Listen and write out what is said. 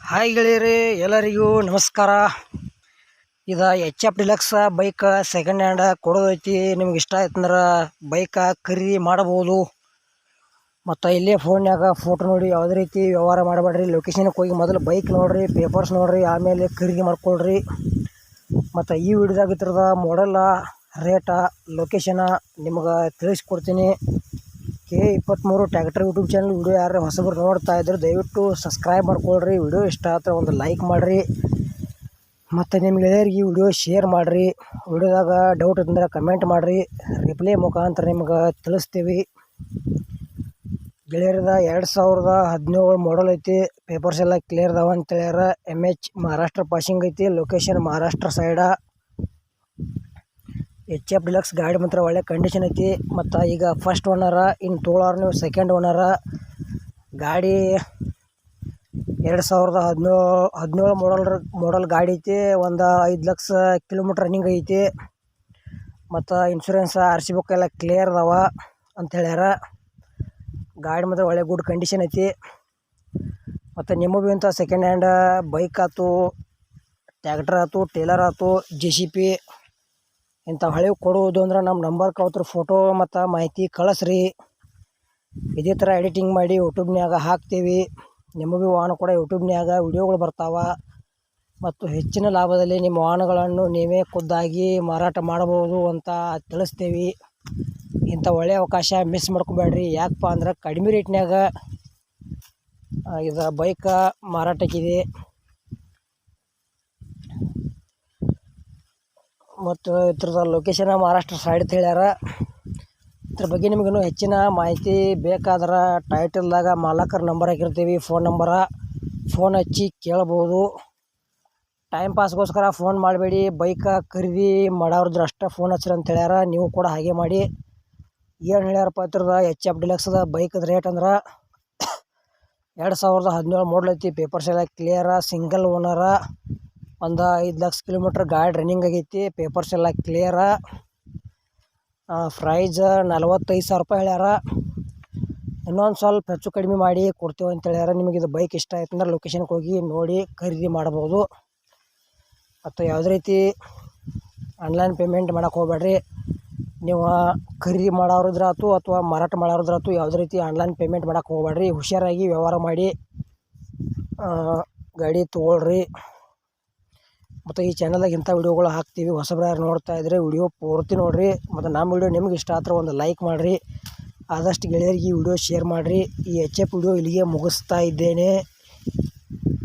Hi ಗೆಳೆಯರೇ, ಎಲ್ಲರಿಗೂ ನಮಸ್ಕಾರ. ಇದು HF deluxe bike second hand ಕೊಡೋದೈತಿ. ನಿಮ್ಗೆ ಇಷ್ಟ ಆಯ್ತಂದ್ರೆ ಬೈಕ್ ಖರೀದಿ ಮಾಡಬಹುದು. ಮತ್ತು ಇಲ್ಲೇ ಫೋನ್ಯಾಗ ಫೋಟೋ ನೋಡಿ ಯಾವುದೇ ರೀತಿ ವ್ಯವಹಾರ ಮಾಡಬೇಡ್ರಿ. ಲೊಕೇಶನ್ಗೆ ಹೋಗಿ ಮೊದಲು ಬೈಕ್ ನೋಡಿರಿ, ಪೇಪರ್ಸ್ ನೋಡಿರಿ, ಆಮೇಲೆ ಖರೀದಿ ಮಾಡ್ಕೊಳ್ರಿ. ಮತ್ತು ಈ ವಿಡಿಯೋದಾಗ ಇದ್ರದ ಮಾಡೆಲ್ಲ, ರೇಟ, ಲೊಕೇಶನ ನಿಮ್ಗೆ ತಿಳಿಸ್ಕೊಡ್ತೀನಿ. K23 tractor YouTube channel video ಯಾರು ಹೊಸಬರು ನೋಡ್ತಾ ಇದ್ರು ದಯವಿಟ್ಟು ಸಬ್ಸ್ಕ್ರೈಬ್ ಮಾಡ್ಕೊಳ್ರಿ. ವಿಡಿಯೋ ಇಷ್ಟ ಆದರೆ ಒಂದು ಲೈಕ್ ಮಾಡಿರಿ. ಮತ್ತು ನಿಮ್ಮ ಗೆಳೆಯರಿಗೆ ವಿಡಿಯೋ ಶೇರ್ ಮಾಡಿರಿ. ವಿಡಿಯೋದಾಗ ಡೌಟ್ ಇದ್ದರೆ ಕಮೆಂಟ್ ಮಾಡಿರಿ, ರಿಪ್ಲೈ ಮುಖಾಂತರ ನಿಮ್ಗೆ ತಿಳಿಸ್ತೀವಿ. ಗೆಳೆಯರದ 2017 ಮಾಡಲ್ ಐತಿ. ಪೇಪರ್ಸ್ ಎಲ್ಲ ಕ್ಲಿಯರ್ ಅದಾವ ಅಂತ ಹೇಳ್ಯಾರ. MH ಮಹಾರಾಷ್ಟ್ರ ಪಾಸಿಂಗ್ ಐತಿ. ಲೊಕೇಶನ್ ಮಹಾರಾಷ್ಟ್ರ ಸೈಡ. HF ಡಿಲಕ್ಸ್ ಗಾಡಿ ಮಾತ್ರ ಒಳ್ಳೆ ಕಂಡೀಷನ್ ಐತಿ. ಮತ್ತು ಈಗ ಫಸ್ಟ್ ಓನರ, ಇನ್ನು ತೋಳಾರ ನೀವು ಸೆಕೆಂಡ್ ಓನರ. ಗಾಡಿ 2017 ಮಾಡಲ್ ಗಾಡಿ ಐತಿ. ಒಂದು 5 ಲಕ್ಷ ಕಿಲೋಮೀಟ್ರ್ ರನ್ನಿಂಗ್ ಐತಿ. ಮತ್ತು ಇನ್ಶೂರೆನ್ಸ್ RC ಬುಕ್ ಎಲ್ಲ ಕ್ಲಿಯರ್ ಅದಾವ ಅಂತ ಹೇಳ್ಯಾರ. ಗಾಡಿ ಮಾತ್ರ ಒಳ್ಳೆ ಗುಡ್ ಕಂಡೀಷನ್ ಐತಿ. ಮತ್ತು ನಿಮಗೂ ಇಂಥ ಸೆಕೆಂಡ್ ಹ್ಯಾಂಡ್ ಬೈಕ್ ಆಯ್ತು, ಟ್ಯಾಕ್ಟರ್ ಆಯ್ತು, ಟೇಲರ್ ಆಯ್ತು, JCB ಇಂಥ ಹಳೆವು ಕೊಡುವುದು ಅಂದ್ರೆ ನಮ್ಮ ನಂಬರ್ಗೆ ಅವತ್ರ ಫೋಟೋ ಮತ್ತು ಮಾಹಿತಿ ಕಳಿಸ್ರಿ. ಇದೇ ಥರ ಎಡಿಟಿಂಗ್ ಮಾಡಿ ಯೂಟ್ಯೂಬ್ನ್ಯಾಗ ಹಾಕ್ತೀವಿ. ನಿಮಗೂ ವಾಹನ ಕೂಡ ಯೂಟ್ಯೂಬ್ನ್ಯಾಗ ವಿಡಿಯೋಗಳು ಬರ್ತಾವೆ. ಮತ್ತು ಹೆಚ್ಚಿನ ಲಾಭದಲ್ಲಿ ನಿಮ್ಮ ವಾಹನಗಳನ್ನು ನೀವೇ ಖುದ್ದಾಗಿ ಮಾರಾಟ ಮಾಡಬಹುದು ಅಂತ ತಿಳಿಸ್ತೀವಿ. ಇಂಥ ಒಳ್ಳೆಯ ಅವಕಾಶ ಮಿಸ್ ಮಾಡ್ಕೋಬೇಡ್ರಿ. ಯಾಕಪ್ಪ ಅಂದ್ರೆ ಕಡಿಮೆ ರೇಟ್ನ್ಯಾಗ ಇದು ಬೈಕ್ ಮಾರಾಟಕ್ಕಿದೆ. ಮತ್ತು ಇದ್ರದ ಲೊಕೇಶನ್ ಮಹಾರಾಷ್ಟ್ರ ಸೈಡ್ ಅಂತ ಹೇಳ್ಯಾರ. ಇದ್ರ ಬಗ್ಗೆ ನಿಮಗಿನ್ನೂ ಹೆಚ್ಚಿನ ಮಾಹಿತಿ ಬೇಕಾದ್ರೆ ಟೈಟಲ್ದಾಗ ಮಾಲಕರ ನಂಬರ್ ಹಾಕಿರ್ತೀವಿ, ಫೋನ್ ಹಚ್ಚಿ ಕೇಳ್ಬೋದು. ಟೈಮ್ ಪಾಸ್ಗೋಸ್ಕರ ಫೋನ್ ಮಾಡಬೇಡಿ. ಬೈಕ್ ಖರೀದಿ ಮಾಡೋರಿದ್ರೆ ಅಷ್ಟೇ ಫೋನ್ ಹಚ್ಚಿರಿ ಅಂತ ಹೇಳ್ಯಾರ. ನೀವು ಕೂಡ ಹಾಗೆ ಮಾಡಿ. ಏನು ಹೇಳ್ಯಾರಪ್ಪ ಇದ್ರದ HF ಡಿಲಕ್ಸ್ದ ಬೈಕದ ರೇಟ್ ಅಂದ್ರೆ 2017 ಮಾಡಲ್ ಐತಿ. ಪೇಪರ್ಸ್ ಎಲ್ಲ ಕ್ಲಿಯರ, ಸಿಂಗಲ್ ಓನರ, ಒಂದು 5 ಲಕ್ಷ ಕಿಲೋಮೀಟ್ರ್ ಗಾಡಿ ರನ್ನಿಂಗ್ ಆಗೈತಿ. ಪೇಪರ್ಸ್ ಎಲ್ಲ ಕ್ಲಿಯರ. ಪ್ರೈಸ್ 45,000 ರೂಪಾಯಿ ಹೇಳ್ಯಾರ. ಇನ್ನೊಂದು ಸ್ವಲ್ಪ ಹೆಚ್ಚು ಕಡಿಮೆ ಮಾಡಿ ಕೊಡ್ತೀವಿ ಅಂತ ಹೇಳ್ಯಾರ. ನಿಮಗೆ ಇದು ಬೈಕ್ ಇಷ್ಟ ಆಯ್ತು ಅಂದ್ರೆ ಲೊಕೇಶನ್ಗೆ ಹೋಗಿ ನೋಡಿ ಖರೀದಿ ಮಾಡ್ಬೋದು. ಮತ್ತು ಯಾವುದೇ ರೀತಿ ಆನ್ಲೈನ್ ಪೇಮೆಂಟ್ ಮಾಡೋಕೆ ಹೋಗ್ಬೇಡ್ರಿ. ನೀವು ಖರೀದಿ ಮಾಡೋರಿದ್ರಾತು ಅಥವಾ ಮಾರಾಟ ಮಾಡೋರಿದ್ರಾತು ಯಾವುದೇ ರೀತಿ ಆನ್ಲೈನ್ ಪೇಮೆಂಟ್ ಮಾಡೋಕೆ ಹೋಗ್ಬೇಡ್ರಿ. ಹುಷಾರಾಗಿ ವ್ಯವಹಾರ ಮಾಡಿ ಗಾಡಿ ತೊಗೊಳ್ರಿ. ಮತ್ತು ಈ ಚಾನಲ್ದಾಗ ಇಂಥ ವಿಡಿಯೋಗಳು ಹಾಕ್ತೀವಿ. ಹೊಸಬ್ರು ಯಾರು ನೋಡ್ತಾ ಇದ್ದರೆ ವಿಡಿಯೋ ಪೂರ್ತಿ ನೋಡಿರಿ. ಮತ್ತು ನಮ್ಮ ವಿಡಿಯೋ ನಿಮ್ಗೆ ಇಷ್ಟ ಆದ್ರೆ ಒಂದು ಲೈಕ್ ಮಾಡಿರಿ. ಆದಷ್ಟು ಗೆಳೆಯರಿಗೆ ಈ ವಿಡಿಯೋ ಶೇರ್ ಮಾಡಿರಿ. ಈ HF ವಿಡಿಯೋ ಇಲ್ಲಿಗೆ ಮುಗಿಸ್ತಾ ಇದ್ದೇನೆ.